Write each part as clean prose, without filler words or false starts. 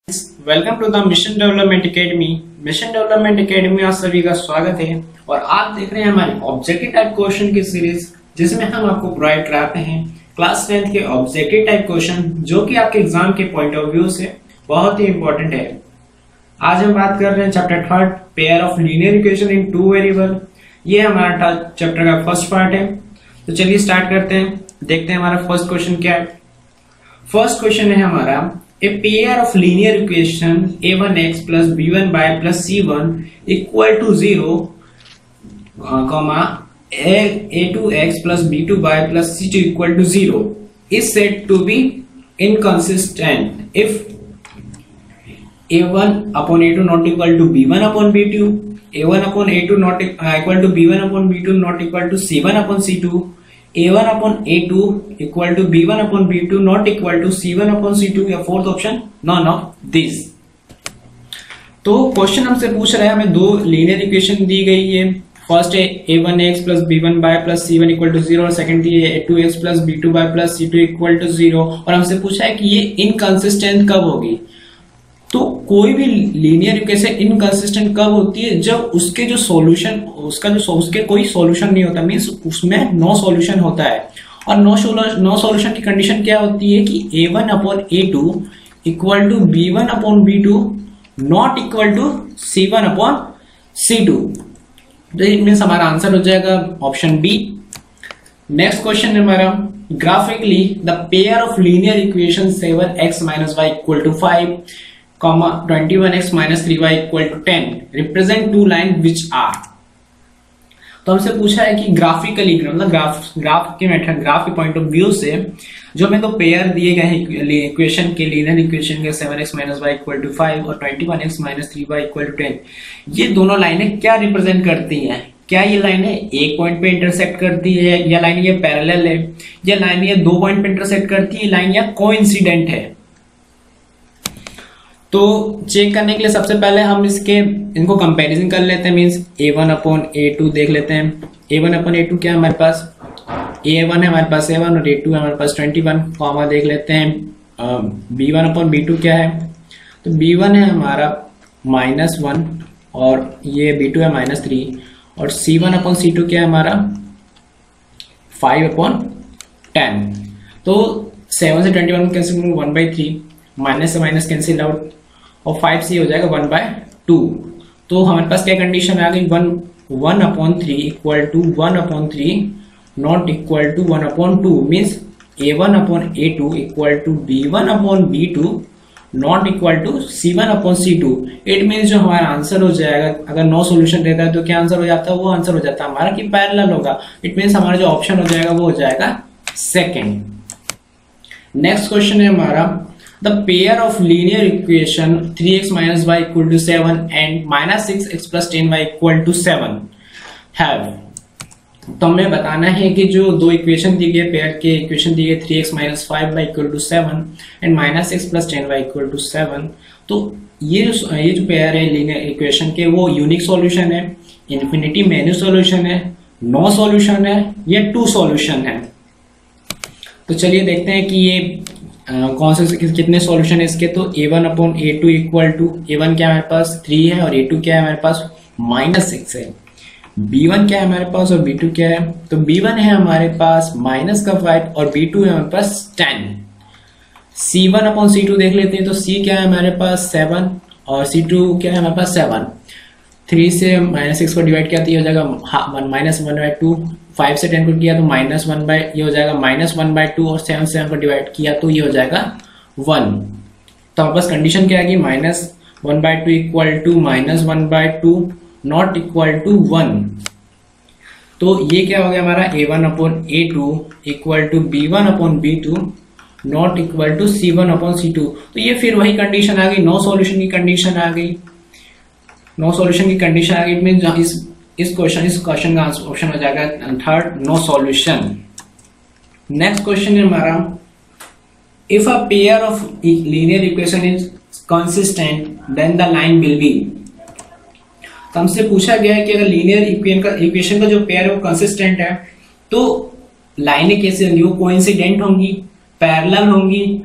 Welcome to the mission development academy. Mission development academy में आप सभी का स्वागत है और आप देख रहे हैं हमारे ऑब्जेक्टिव टाइप क्वेश्चन की सीरीज, जिसमें हम आपको प्रोवाइड कराते हैं क्लास 10th के ऑब्जेक्टिव टाइप क्वेश्चन, जो कि आपके एग्जाम के पॉइंट ऑफ व्यू से बहुत ही इंपॉर्टेंट है। आज हम बात कर रहे हैं chapter 3 pair of linear equation in two variable. ये हमारा चैप्टर का फर्स्ट पार्ट है। तो चलिए स्टार्ट करते हैं, देखते हैं हमारा फर्स्ट क्वेश्चन क्या है। फर्स्ट क्वेश्चन है हमारा a pair of linear equation a1x plus b1y plus c1 equal to 0, comma a2x plus b2y plus c2 equal to 0 is said to be inconsistent if a1 upon a2 not equal to b1 upon b2, a1 upon a2 not equal to b1 upon b2 not equal to c1 upon c2, a1 upon a2 equal to b1 upon b2 not equal to c1 upon c2, या fourth option none of this. तो question हमसे पूछ रहा है, हमें दो linear equation दी गई है। फर्स्ट है a1x plus b1y plus c1 equal to 0 और सेकंड है a2x plus b2y plus c2 equal to 0, और हमसे पूछा है कि ये इनकंसिस्टेंट कब होगी। तो कोई भी लीनियर इक्वेशन इनकंसिस्टेंट कब होती है? जब उसके जो सॉल्यूशन उसके कोई सॉल्यूशन नहीं होता, मींस उसमें नो सॉल्यूशन होता है। और नो सॉल्यूशन की कंडीशन क्या होती है कि a1 upon a2 equal to b1 upon b2 not equal to c1 upon c2। तो इट मींस हमारा आंसर हो जाएगा ऑप्शन बी। नेक्स्ट क्वेश्चन है हमारा, graphically the pair of linear equation 7x minus y equal to 5 21x minus 3y equal to 10 represent two lines which are। तो हमसे पूछा है कि ग्राफिकली, मतलब ग्राफ के मेथड, ग्राफ के पॉइंट ऑफ व्यू से जो हमें दो पेयर दिए गए हैं इक्वेशन के, लीनियर इक्वेशन के 7x minus y equal to 5 और 21x minus 3y equal to 10, ये दोनों लाइनें क्या रिप्रेजेंट करती हैं? क्या ये लाइनें एक पॉइंट पे इंटरसेक्ट करती है, या लाइन ये पैरेलल है, या लाइन ये दो पॉइंट पे इंटरसेक्ट करती है, लाइन या कोइंसिडेंट है? तो चेक करने के लिए सबसे पहले हम इनको कंपैरिजन कर लेते हैं, मींस a1 अपॉन a2 देख लेते हैं। a1 अपॉन a2 क्या है हमारे पास? a1 है हमारे पास 7 और a2 है हमारे पास 21, कॉमा देख लेते हैं। b1 अपॉन b2 क्या है? तो b1 है हमारा -1 और ये b2 है -3, और c1 अपॉन c2 क्या है हमारा 5 अपॉन 10। तो 7 से 21 कैंसिल 1/3, माइनस से माइनस कैंसिल आउट, और 5 से हो जाएगा 1/2। तो हमारे पास क्या कंडीशन आ गई? 1/3 equal to 1/3 not equal to 1/2, means a1 upon a2 equal to b1 upon b2 not equal to c1 upon c2। It means जो हमारा आंसर हो जाएगा, अगर नो सॉल्यूशन रहता है तो क्या आंसर हो जाता है? वो आंसर हो जाता है हमारा कि पैरेलल होगा। इट मीन्स हमारा जो ऑप्शन हो जाएगा वो हो जाएगा सेकेंड। नेक्स्ट क्वेश्चन है हमारा, the pair of linear equation 3x minus y equal to 7 and minus 6x plus 10y equal to 7 have। तो हमें बताना है कि जो दो इक्वेशन दी गई, पेयर के इक्वेशन दी गई 3x minus 5y equal to 7 and minus 6 plus 10y equal to 7, तो ये जो पेयर है लीनियर इक्वेशन के, वो यूनिक सॉल्यूशन है, इन्फिनिटी मेन्यू सॉल्यूशन है, नो सॉल्यूशन है, या टू सॉल्यूशन है। तो चलिए देखते हैं कि ये कौन से कितने सॉल्यूशन है इसके। तो a1 upon a2 equal to, a1 क्या है हमारे पास 3 है और a2 क्या है हमारे पास -6 है। b1 क्या है हमारे पास और b2 क्या है? तो b1 है हमारे पास -5 और b2 है हमारे पास 10। c1 अपॉन c2 देख लेते हैं। तो c क्या है हमारे पास 7 और c2 क्या है हमारे पास 7। 3 से -6 को डिवाइड किया तो ये हो जाएगा -1/2, 5 से 10 को किया तो -1 ये हो जाएगा -1/2, और 7 से 7 को डिवाइड किया तो ये हो जाएगा 1। तो हमारे पास कंडीशन क्या आएगी? -1/2 equal to -1/2 not equal to 1। तो ये क्या हो गया हमारा? a1 upon a2 equal to b1 upon b2 not equal to c1 upon c2। तो ये फिर वही कंडीशन आ गई, नो सॉल्यूशन की कंडीशन आ गई। नो सॉल्यूशन की कंडीशन आ गई मींस इस क्वेश्चन का ऑप्शन हो जाएगा third, no solution. Next question है हमारा, if a pair of linear equation is consistent then the line will be. तो हमसे पूछा गया है कि अगर लीनियर इक्वेशन का जो पेयर है वो कंसिस्टेंट है तो लाइनें कैसे होंगी? वो कोइंसिडेंट होंगी, पैरेलल होंगी,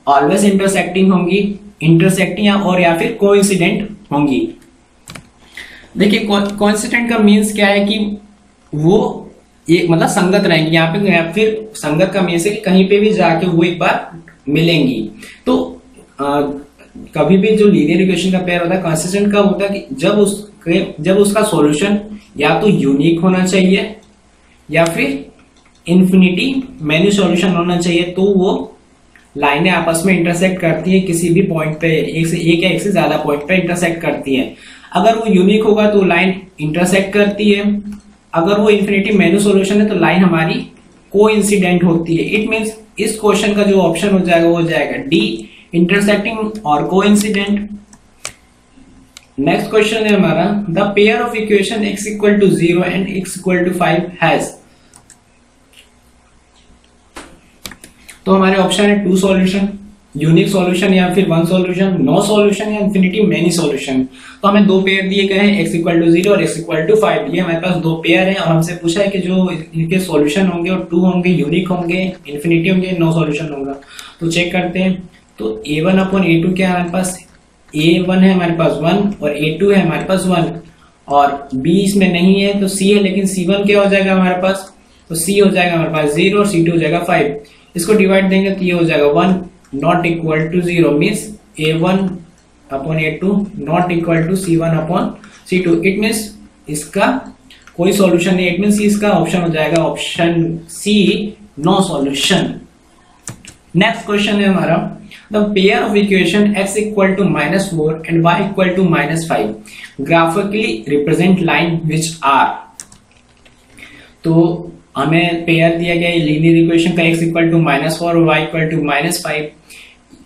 ऑलवेज इंटरसेक्टिंग होंगी, इंटरसेक्टिंग और या फिर कोइंसिडेंट होंगी। देखिए कोइंसिडेंट का मीन्स क्या है कि वो एक मतलब संगत रहेंगी यहाँ पे, या फिर संगत का मीन्स है कि कहीं पे भी जाके वो एक बार मिलेंगी। तो कभी भी जो लीनियर इक्वेशन का पेयर होता है कंसिस्टेंट कब होता है कि जब उसका सॉल्यूशन या तो यूनिक होना चाहिए या फिर इन्फिनिटी मेनी सॉल्यूशन होना चाहिए। तो वो लाइनें आपस में इंटरसेक्ट करती है किसी भी पॉइंट पे, एक या एक से ज्यादा पॉइंट पे इंटरसेक्ट करती है। अगर वो यूनिक होगा तो लाइन इंटरसेक्ट करती है, अगर वो इन्फिनिटी मेनी सॉल्यूशन है तो लाइन हमारी कोइंसिडेंट होती है। इट मींस इस क्वेश्चन का जो ऑप्शन हो जाएगा वो हो जाएगा डी, इंटरसेक्टिंग और कोइंसिडेंट। नेक्स्ट क्वेश्चन है हमारा, the pair of equation x equal to 0 and x equal to 5 has. तो हमारे ऑप्शन है टू सॉल्यूशन, यूनिक सॉल्यूशन या फिर वन सॉल्यूशन, नो सॉल्यूशन या इन्फिनिटी मेनी सॉल्यूशन। तो हमें दो पेयर दिए गए हैं x इक्वल टू 0 और x इक्वल टू 5। ये हमारे पास दो पेयर हैं और हमसे पूछा है कि जो इनके सॉल्यूशन होंगे और टू होंगे, यूनिक होंगे, इन्फिनिटी होंगे, नो सॉल्यूशन होगा। तो चेक करते हैं। तो a1 अपॉन a2 क्या है हमारे पास, a1 है हमारे पास 1 और a2 है हमारे पास 1 और b इसमें नहीं है तो c है, लेकिन c1 क्या हो जाएगा हमारे पास, तो c हो जाएगा हमारे पास 0 और c2 हो जाएगा 5। इसको डिवाइड देंगे तो ये हो जाएगा 1 not equal to 0 means a1 upon a2 not equal to c1 upon c2। It means इसका कोई सॉल्यूशन नहीं, इट मीन्स इसका ऑप्शन हो जाएगा option C, no solution. Next question है हमारा, the pair of equation x equal to -4 and y equal to -5 graphically represent line which are. तो हमें पेयर दिया गया लीनियर इक्वेशन का x इक्वल टू -4 और y इक्वल टू -5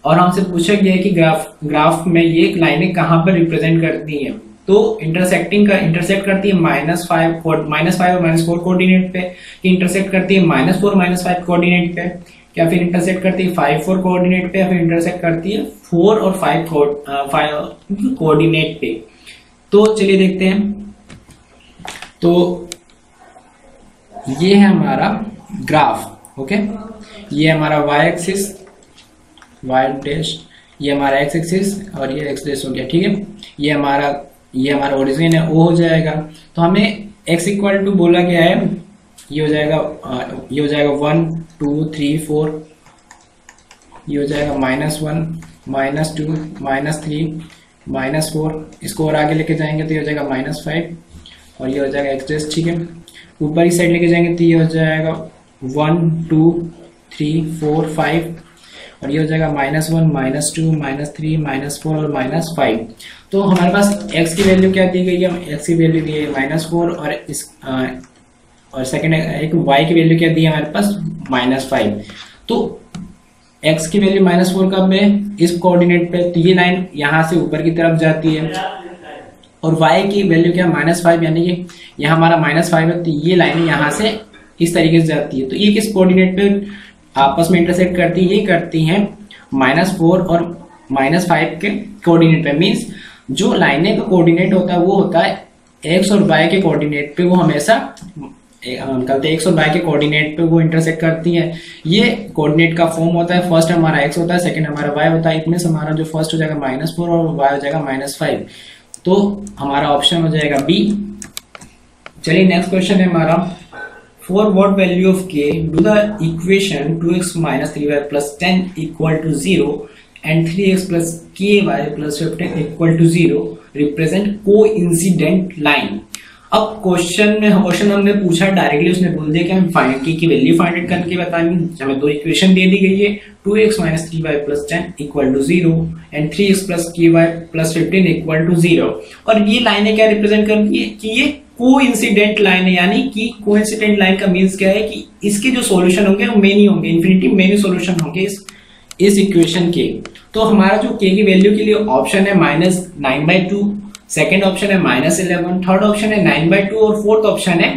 और हमसे पूछा गया है कि ग्राफ में ये लाइनें कहां पर रिप्रेजेंट करती हैं। तो इंटरसेक्ट करती है -5 और -4 कोऑर्डिनेट पे, कि इंटरसेक्ट करती है -4 -5 कोऑर्डिनेट पे, या फिर इंटरसेक्ट करती है 5 4 कोऑर्डिनेट पे, या फिर इंटरसेक्ट करती है 4 और 5 कोऑर्डिनेट पे। तो चलिए देखते हैं। तो ये है हमारा ग्राफ, ओके। ये हमारा y एक्सिस, y डैश, ये हमारा x एक्सिस और ये x डैश हो गया, ठीक है। ये हमारा ओरिजिन है, o हो जाएगा। तो हमें x इक्वल टू बोला गया है, ये हो जाएगा 1 2 3 4, ये हो जाएगा -1 -2 -3 -4। इसको और आगे लेके जाएंगे तो ये हो जाएगा -5 और ये हो जाएगा x डैश, ठीक है। ऊपर की साइड लेके जाएंगे तो ये हो जाएगा 1 2 3 4 5 और ये हो जाएगा -1 -2 -3 -4 और -5। तो हमारे पास x की वैल्यू क्या दी गई है, x की वैल्यू दी है -4 और सेकंड एक y की वैल्यू क्या दी है हमारे पास -5। तो x की वैल्यू -4 कब है, इस कोऑर्डिनेट पे, तो ये लाइन यहाँ से ऊपर की तरफ जाती है और y की वैल्यू क्या -5 यानी कि यहाँ हमारा -5 है, तो ये लाइन यहाँ से इस तरीके से जाती है। तो ये किस कोऑर्डिनेट पे आपस में इंटरसेक्ट करती है, ये करती हैं -4 और -5 के कोऑर्डिनेट पे। मींस जो लाइनें का कोऑर्डिनेट होता है वो होता है x और y के कोऑर्डिनेट पे, वो हमेशा कहते x और y के कोऑर्डिनेट पे वो इंटरसेक्ट करती है। ये कोऑर्डिनेट का फॉर्म होता है, फर्स्ट हमारा x होता है, सेकंड हमारा y होता है। इट मींस हमारा जो फर्स्ट हो जाएगा -4 और y हो जाएगा -5। तो हमारा ऑप्शन हो जाएगा बी। चलिए नेक्स्ट क्वेश्चन है हमारा, for what value of k do the equation 2x - 3y + 10 = 0 and 3x + ky + 15 = 0 represent coincident line. अब क्वेश्चन हमने पूछा डायरेक्टली, उसने बोल दिया कि हम फाइंड की वैल्यू फाइंड करके बताएंगे। हमें दो इक्वेशन दे दी गई है, 2x - 3y + 10 = 0 and 3x + ky + 15 = 0। और ये लाइनें क्या रिप्रेजेंट करती है कि ये कोइंसिडेंट लाइन है, यानी कि कोइंसिडेंट लाइन का मीन्स क्या है कि इसके जो सॉल्यूशन होंगे वो मेनी होंगे, इन्फिनिटी मेनी सॉल्यूशन होंगे इस इक्वेशन के। तो हमारा जो k की वैल्यू के लिए ऑप्शन है -9/2, सेकेंड ऑप्शन है -11, थर्ड ऑप्शन है 9/2 और फोर्थ ऑप्शन है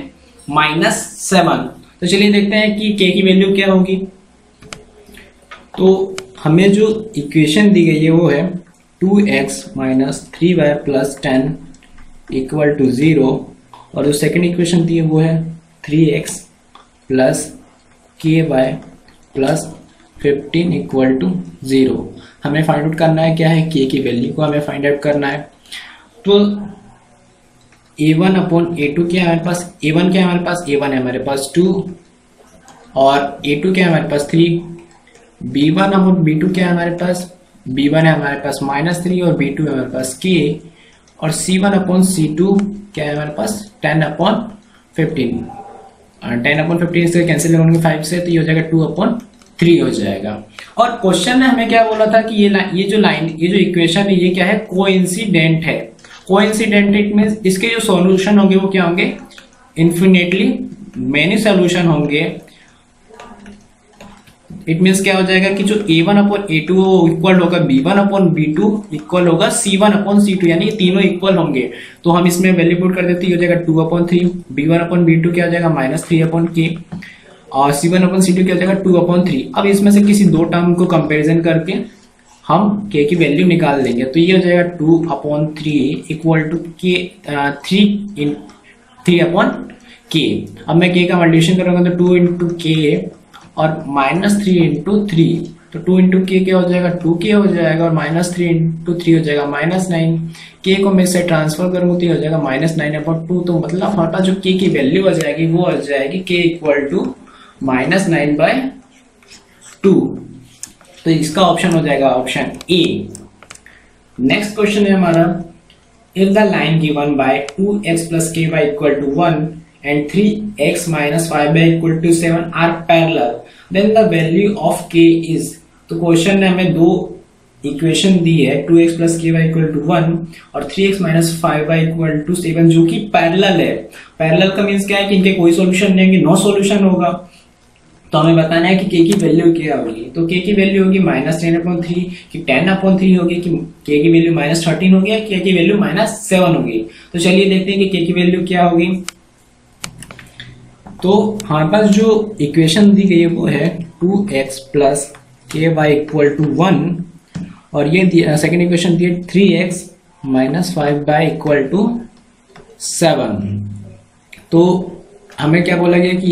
-7। तो चलिए देखते हैं कि k की वैल्यू क्या होगी। तो हमें जो इक्वेशन दी गई है वो है 2x - 3y + 10 = 0 और जो सेकेंड इक्वेशन दी है वो है 3x + ky + 15 = 0। हमें फाइंड आउट करना है क्या है, के की वैल्यू को हमें फाइंड आउट करना है। तो a1 अपॉन a2 क्या है हमारे पास, a1 क्या है हमारे पास, a1 है हमारे पास 2 और a2 क्या है हमारे पास 3, b1 अपॉन b2 क्या है हमारे पास, b1 है हमारे पास -3 और b2 है हमारे पास k, और c1 अपॉन c2 क्या है हमारे पास 10 अपॉन 15, 10 अपॉन 15 से कैंसिल होंगे 5 से, तो ये हो जाएगा 2 अपॉन 3 हो जाएगा। और क्वेश्चन ने हमें क्या बोला था कि ये जो इक्वेशन है ये क्या है, कोइंसिडेंट है। कोइंसिडेंट इट मींस इसके जो सॉल्यूशन होंगे वो क्या होंगे, इन्फिनिटली मेनी सॉल्यूशन होंगे। इट मींस क्या हो जाएगा कि जो a1 अपॉन a2 इक्वल होगा b1 अपॉन b2 इक्वल होगा c1 अपॉन c2, यानी ये तीनों इक्वल होंगे। तो हम इसमें वैल्यू पुट कर देते हैं, हो जाएगा 2 अपॉन 3, b1 अपॉन b2 क्या हो जाएगा -3 अपॉन k, और c1 अपॉन c2 क्या हो जाएगा 2 अपॉन 3। अब इसमें से किसी दो टर्म को कंपेरिजन करके हम k की वैल्यू निकाल लेंगे। तो ये हो जाएगा 2 upon 3 equal to k 3 upon k। अब मैं k का मल्टीप्लिकेशन करूंगा तो 2 इंटू k और -3 इंटू 3, तो 2 इंटू k क्या हो जाएगा 2k हो जाएगा, और -3 इंटू 3 हो जाएगा -9। k को मैं इससे ट्रांसफर करूंगा तो ये हो जाएगा -9 अपॉन 2। तो मतलब हमारे पास जो k की वैल्यू हो जाएगी वो हो जाएगी k इक्वल टू -9/2। तो इसका ऑप्शन हो जाएगा ऑप्शन ए। नेक्स्ट क्वेश्चन है हमारा, if the line given by 2x plus ky equal to 1 and 3x minus 5y equal to 7 are parallel, then the value of k is। तो question ने हमें दो इक्वेशन दी है, 2x plus ky equal to 1 और 3x minus 5y equal to 7 जो कि parallel है। Parallel का मीन्स क्या है कि इनके कोई सॉल्यूशन नहीं है, नो सॉल्यूशन होगा। तो हमें बताना है कि k की वैल्यू क्या होगी। तो k की वैल्यू होगी -10/3 कि 10/3 होगी, कि k की वैल्यू -13 होगी या k की वैल्यू -7 होगी। तो चलिए देखते हैं कि k की वैल्यू क्या होगी। तो हमारे पास जो इक्वेशन दी गई है वो है 2x plus ky equal to 1 और ये सेकेंड इक्वेशन दी है 3x minus 5y equal to 7। तो हमें क्या बोला गया कि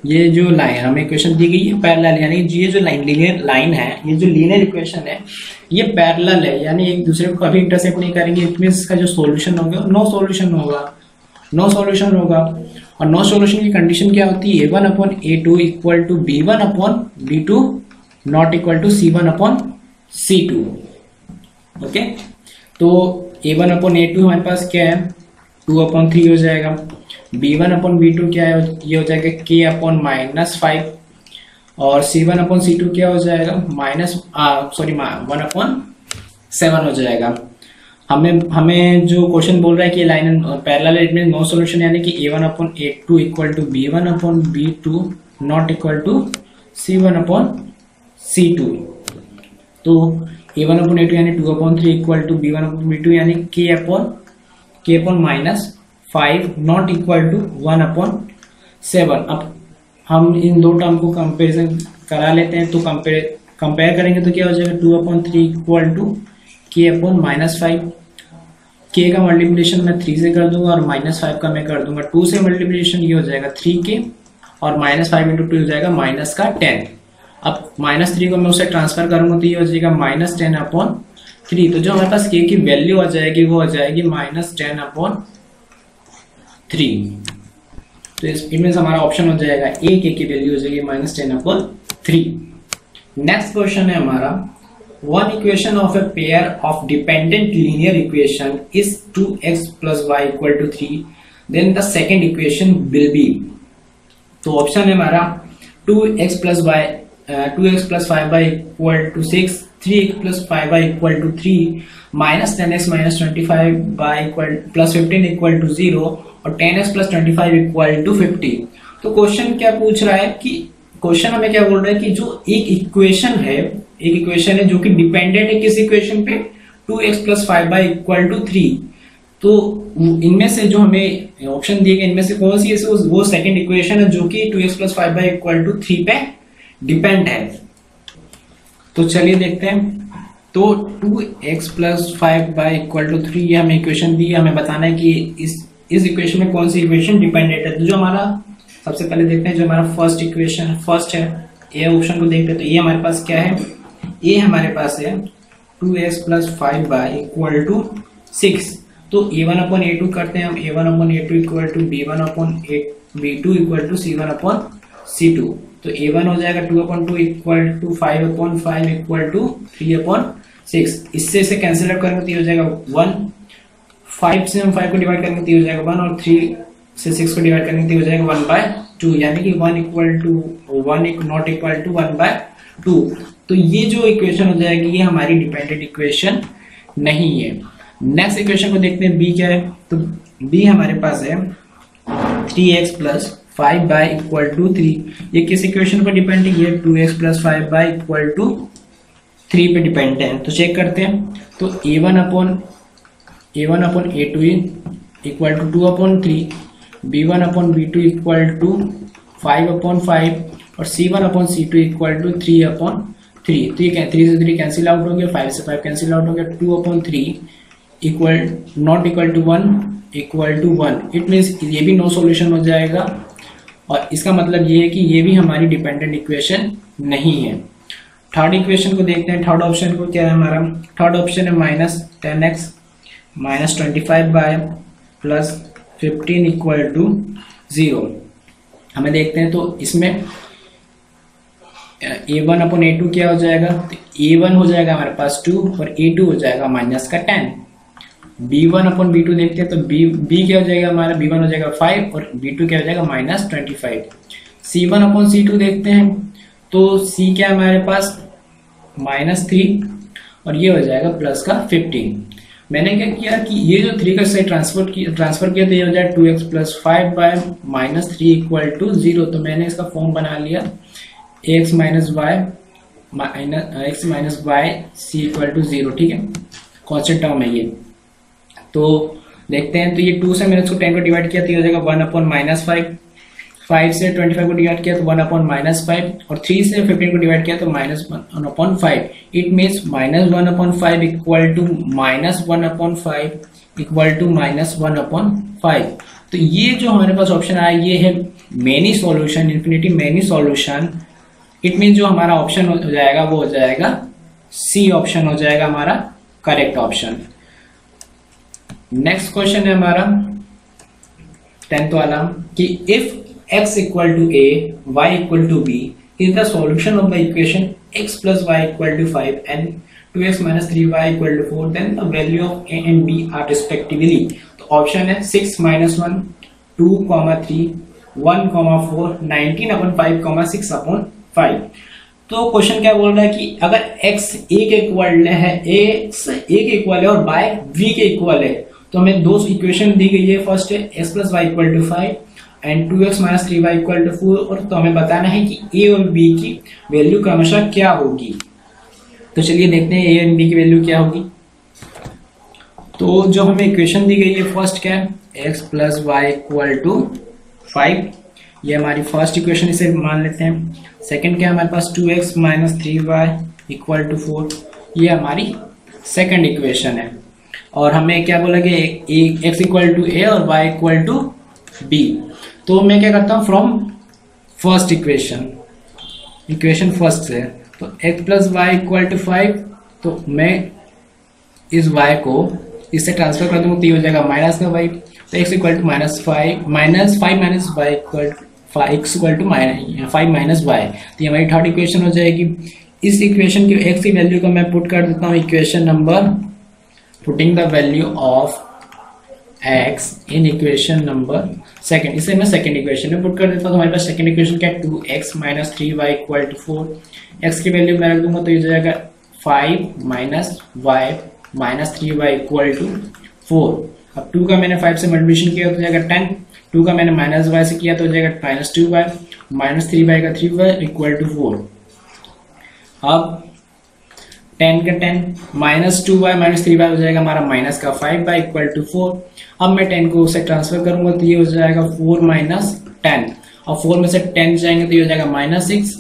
ये जो लाइन हमें इक्वेशन दी गई है पैरेलल, यानी ये जो लीनियर लाइन है, ये जो लीनियर इक्वेशन है ये पैरेलल है, यानी एक दूसरे को कभी इंटरसेक्ट नहीं करेंगे। इट मींस इसका जो सॉल्यूशन होगा नो सॉल्यूशन होगा, नो सॉल्यूशन होगा। और नो सॉल्यूशन की कंडीशन क्या होती है, a1 upon a2 equal to b1 upon b2 not equal to c1 upon c2। Okay, तो a1 अपॉन a2 हमारे पास क्या है 2 अपॉन 3 हो जाएगा, b1 अपॉन b2 क्या है ये हो जाएगा k अपॉन -5 और c1 अपॉन c2 क्या हो जाएगा 1 अपॉन 7 हो जाएगा। हमें जो क्वेश्चन बोल रहा है कि line parallel it means no solution, यानी कि a1 upon a2 equal to b1 upon b2 not equal to c1 upon c2। तो a1 अपॉन a2 यानी 2 upon 3 equal to b1 upon b2 यानी k upon -5 not equal to 1 upon 7। अब हम इन दो term को comparison करा लेते हैं, तो कंपेयर करेंगे तो क्या हो जाएगा 2 upon 3 equal to k upon -5। k का मल्टीप्लिकेशन मैं 3 से कर दूंगा और -5 का मैं कर दूंगा 2 से मल्टीप्लिकेशन, ये हो जाएगा 3k और -5 इंटू 2 हो जाएगा -10। अब -3 को मैं उसे ट्रांसफर करूंगा तो ये हो जाएगा -10 अपॉन 3। तो जो हमारे पास k की वैल्यू आ जाएगी वो हो जाएगी -10 अपॉन 3। तो इट मींस हमारा ऑप्शन हो जाएगा ए, k की वैल्यू हो जाएगी -10 अपॉन 3। नेक्स्ट क्वेश्चन है हमारा, one equation of a pair of dependent linear equation is 2x plus y equal to 3, then the second equation will be। तो ऑप्शन है हमारा 2x plus 5y equal to 6, 3x plus 5y equal to 3, minus 10x minus 25y equal plus 15 equal to 0 और 10x plus 25 equal to 50। तो question क्या पूछ रहा है कि क्वेश्चन हमें क्या बोल रहा है कि जो एक इक्वेशन है जो कि डिपेंडेंट है किस इक्वेशन पे 2x plus 5y equal to 3। तो इनमें से जो हमें ऑप्शन दिए गए इनमें से कौन सी है वो सेकंड इक्वेशन है जो कि 2x plus 5y equal to 3 पे डिपेंड है। तो चलिए देखते हैं। तो 2x plus 5y equal to 3 ये हमें इक्वेशन दी है, हमें बताना है कि इस इक्वेशन में कौन सी इक्वेशन डिपेंडेंट है। तो जो हमारा सबसे पहले देखते हैं जो हमारा फर्स्ट है ए ऑप्शन को देखते हैं। तो ये हमारे पास क्या है, ए हमारे पास है 2x plus 5y equal to 6। तो a1/a2 करते हैं हम, a1/a2 equal to b1/b2 equal to c1/c2। तो a1 हो जाएगा 2/2 इक्वल टू 5/5 इक्वल टू 3/6। इससे इसे कैंसिल आउट करेंगे तो ये हो जाएगा 1। 5 से हम 5 को डिवाइड करेंगे तो ये हो जाएगा 1, और 3 से 6 को डिवाइड करेंगे तो ये हो जाएगा 1/2, यानी कि 1 equal to 1 not equal to 1/2। तो ये जो इक्वेशन हो जाएगी ये हमारी डिपेंडेंट इक्वेशन नहीं है। नेक्स्ट इक्वेशन को देखते हैं, बी क्या है। तो बी हमारे पास है 3x plus 5y equal to 3। ये किस इक्वेशन पर डिपेंड है, ये 2x plus 5y equal to 3 पे डिपेंड है। तो चेक करते हैं। तो a1/a2 equal to 2/3, b1/b2 equal to 5/5 और c1/c2 इक्वल टू 3/3। तो ये 3 से 3 कैंसिल आउट हो गया, 5 से 5 कैंसिल आउट हो गया, 2/3 equal not equal to 1 equal to 1। It means ये भी नो सॉल्यूशन हो जाएगा, और इसका मतलब ये है कि ये भी हमारी डिपेंडेंट इक्वेशन नहीं है। थर्ड इक्वेशन को देखते हैं। थर्ड ऑप्शन को क्या है हमारा, थर्ड ऑप्शन है -10x minus 25y plus 15 equal to 0। हमें देखते हैं, तो इसमें a1/a2 क्या हो जाएगा, तो a1 हो जाएगा हमारे पास 2 और a2 हो जाएगा -10। b1/b2 देखते हैं, तो b क्या हो जाएगा हमारा, b1 हो जाएगा 5 और b2 क्या हो जाएगा -25। c1/c2 देखते हैं, तो c क्या है हमारे पास -3 और ये हो जाएगा प्लस का 15। मैंने क्या किया कि ये जो 3 का साइड ट्रांसफर किया तो ये हो जाएगा 2x plus 5y -3 equal to 0। तो मैंने इसका फॉर्म बना लिया x minus y C equal to 0। ठीक है, कॉन्स्टेंट टर्म है ये। तो देखते हैं, तो ये 2 से मैंने इसको 10 को डिवाइड किया तो ये हो जाएगा 1/-5। 5 से 25 को डिवाइड किया तो 1/-5 और 3 से 15 को डिवाइड किया तो -1/5। It means -1/5 equal to -1/5 equal to -1/5। तो ये जो हमारे पास ऑप्शन आया ये है many solution, infinity many solution. It means जो हमारा ऑप्शन हो जाएगा वो हो जाएगा सी ऑप्शन हो जाएगा हमारा करेक्ट ऑप्शन। नेक्स्ट क्वेश्चन है हमारा 10th वाला कि if x equal to a y equal to b is the solution of the equation x plus y equal to 5 and 2x minus 3y equal to 4 then the value of a and b are respectively. तो option है 6 - 1 2, 3 1, 4 19/5, 6/5। तो question क्या बोल रहा है कि अगर x a के इक्वल है, x a के इक्वल है और y v के इक्वल है, तो हमें दो इक्वेशन दी गई है। फर्स्ट है x plus y equal to 5 and 2x minus 3y equal to 4, और तो हमें बताना है कि a और b की वैल्यू क्रमशः क्या होगी। तो चलिए देखते हैं a और b की वैल्यू क्या होगी। तो जो हमें इक्वेशन दी गई है फर्स्ट क्या है, x plus y equal to 5, ये हमारी फर्स्ट इक्वेशन, इसे मान लेते हैं। सेकंड क्या है हमारे पास 2x minus 3y equal to 4, ये हमारी सेकंड इक्वेशन है। और हमें क्या बोला कि x इक्वल टू a और y इक्वल टू b। तो मैं क्या करता हूँ फ्रॉम फर्स्ट इक्वेशन फर्स्ट से, तो x plus y equal to 5, तो मैं इस y को इससे ट्रांसफर कर दूंगा तो ये हो जाएगा माइनस का y। तो x equal to -5 minus y equal x equal to 5 minus y। तो ये हमारी थर्ड इक्वेशन हो जाएगी। इस इक्वेशन की x की वैल्यू को मैं पुट कर देता हूँ equation number, putting the value of x in equation number second. इसे मैं सेकंड इक्वेशन में पुट कर देता हूँ। तो हमारे पास सेकंड इक्वेशन क्या है 2x minus 3y equal to 4। x की वैल्यू मैं रख दूंगा तो ये जाएगा 5 minus y minus 3y equal to 4। अब 2 का मैंने 5 से मल्टीप्लिकेशन किया तो जाएगा 10, 2 का मैंने माइनस y से किया तो जाएगा माइनस 2y माइनस 3y का 3y इक्वल टू 4। अब 10 का 10 माइनस 2y माइनस 3y हो जाएगा हमारा माइनस का 5y इक्वल टू 4। अब मैं 10 को उसे ट्रांसफर करूंगा तो ये हो जाएगा 4 माइनस 10, और 4 में से 10 जाएंगे तो ये हो जाएगा -6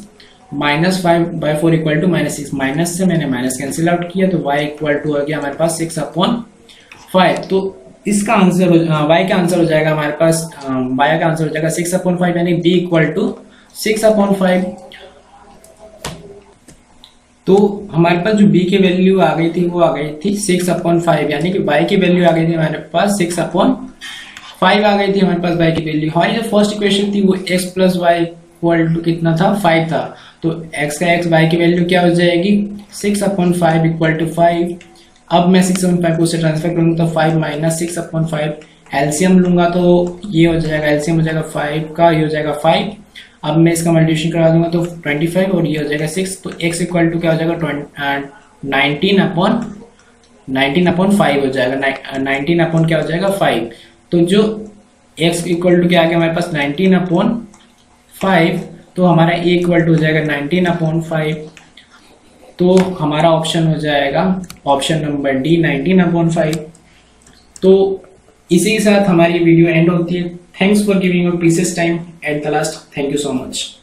माइनस 5/4 इक्वल टू -6। माइनस से मैंने माइनस कैंसिल आउट किया तो y इक्वल टू हो गया हमारे पास 6/5। तो इसका आंसर y का आंसर हो जाएगा हमारे पास y का आंसर हो जाएगा 6/5, यानी b इक्वल टू 6/5। तो हमारे पास जो b की वैल्यू आ गई थी वो आ गई थी 6/5, यानी कि y की वैल्यू आ गई थी हमारे पास 6/5 आ गई थी हमारे पास y की वैल्यू। हमारी जो फर्स्ट इक्वेशन थी वो x plus y equal to कितना था, 5 था। तो x का x, y की वैल्यू क्या हो जाएगी 6/5 इक्वल टू 5। अब मैं 6/5 को उससे ट्रांसफर करूंगा तो 5 माइनस 6/5, एलसीएम लूंगा तो ये हो जाएगा, एलसीएम हो जाएगा 5 का, ये हो जाएगा 5। अब मैं इसका मल्टीप्लिकेशन करा दूंगा तो 25 और ये हो जाएगा 6। तो x इक्वल टू क्या हो जाएगा 19/5 हो जाएगा, 19 अपॉन क्या हो जाएगा 5। तो जो x इक्वल टू क्या आ गया हमारे पास 19/5, तो हमारा a इक्वल टू हो जाएगा 19/5। तो हमारा ऑप्शन हो जाएगा ऑप्शन नंबर डी 19/5। तो इसी के साथ हमारी वीडियो एंड होती है। Thanks for giving your precious time at the last. Thank you so much.